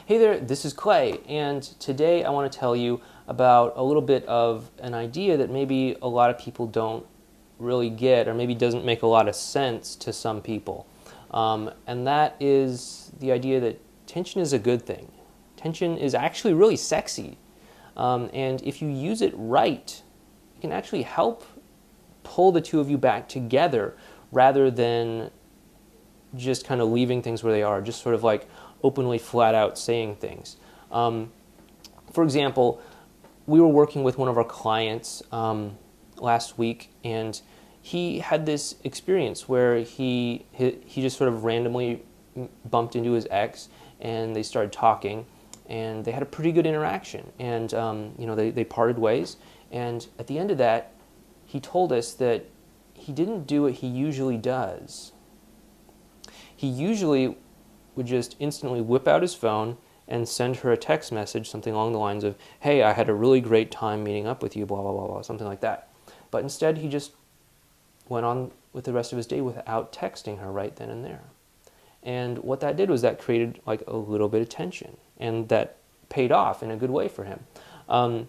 Hey there, this is Clay, and today I want to tell you about a little bit of an idea that maybe a lot of people don't really get, or maybe doesn't make a lot of sense to some people. And that is the idea that tension is a good thing. Tension is actually really sexy. And if you use it right, it can actually help pull the two of you back together rather than just kind of leaving things where they are, just sort of like openly, flat out saying things. For example, we were working with one of our clients last week, and he had this experience where he just sort of randomly bumped into his ex, and they started talking, and they had a pretty good interaction, and they parted ways. And at the end of that, he told us that he didn't do what he usually does. He usually would just instantly whip out his phone and send her a text message, something along the lines of, "Hey, I had a really great time meeting up with you, blah, blah, blah, blah," something like that. But instead, he just went on with the rest of his day without texting her right then and there. And what that did was that created like a little bit of tension, and that paid off in a good way for him. And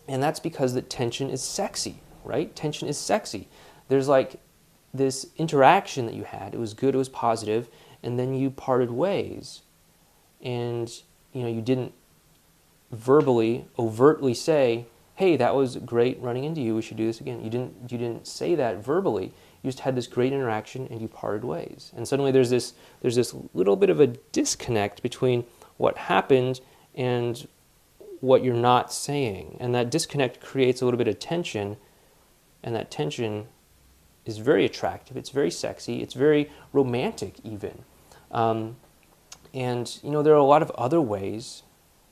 that's because that tension is sexy, right? Tension is sexy. There's like this interaction that you had. It was good, it was positive, and then you parted ways. And you didn't verbally, overtly say, "Hey, that was great running into you, we should do this again." You didn't say that verbally. You just had this great interaction and you parted ways. And suddenly there's this little bit of a disconnect between what happened and what you're not saying. And that disconnect creates a little bit of tension, and that tension is very attractive, it's very sexy, it's very romantic even. And there are a lot of other ways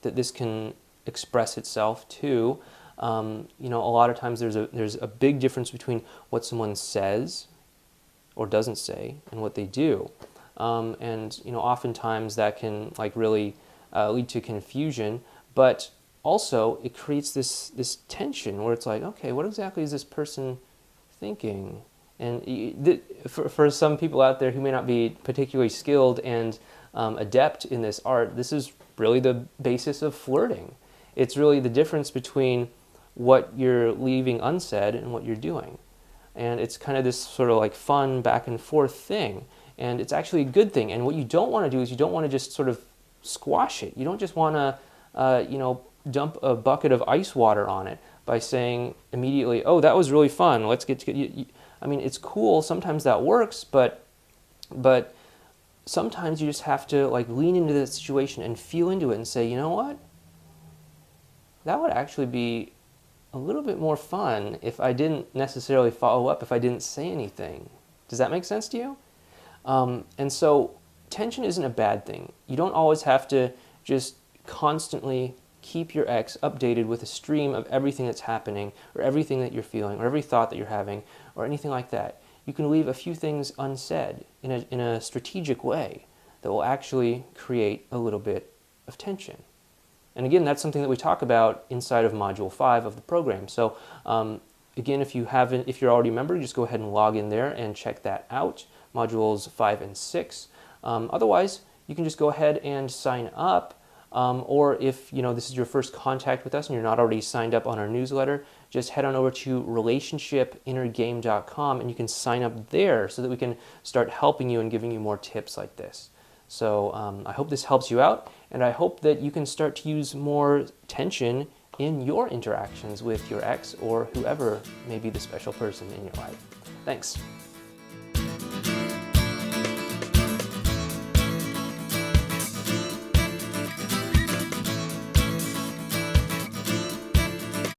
that this can express itself too. A lot of times there's a big difference between what someone says or doesn't say and what they do. And oftentimes that can like really lead to confusion, but also it creates this tension where it's like, okay, what exactly is this person thinking? And for some people out there who may not be particularly skilled and adept in this art, this is really the basis of flirting. It's really the difference between what you're leaving unsaid and what you're doing. And it's kind of this sort of like fun back and forth thing. And it's actually a good thing. And what you don't want to do is you don't want to just sort of squash it. You don't just want to, dump a bucket of ice water on it by saying immediately, "Oh, that was really fun. Let's get to you." I mean, it's cool. Sometimes that works, but sometimes you just have to like lean into the situation and feel into it and say, "You know what? That would actually be a little bit more fun if I didn't necessarily follow up, if I didn't say anything." Does that make sense to you? And so tension isn't a bad thing. You don't always have to just constantly keep your ex updated with a stream of everything that's happening, or everything that you're feeling, or every thought that you're having, or anything like that. You can leave a few things unsaid in a strategic way that will actually create a little bit of tension. And again, that's something that we talk about inside of Module 5 of the program. So again, if you're already a member, just go ahead and log in there and check that out, Modules 5 and 6. Otherwise, you can just go ahead and sign up. Or if this is your first contact with us and you're not already signed up on our newsletter, just head on over to relationshipinnergame.com and you can sign up there so that we can start helping you and giving you more tips like this. So I hope this helps you out, and I hope that you can start to use more tension in your interactions with your ex or whoever may be the special person in your life. Thanks.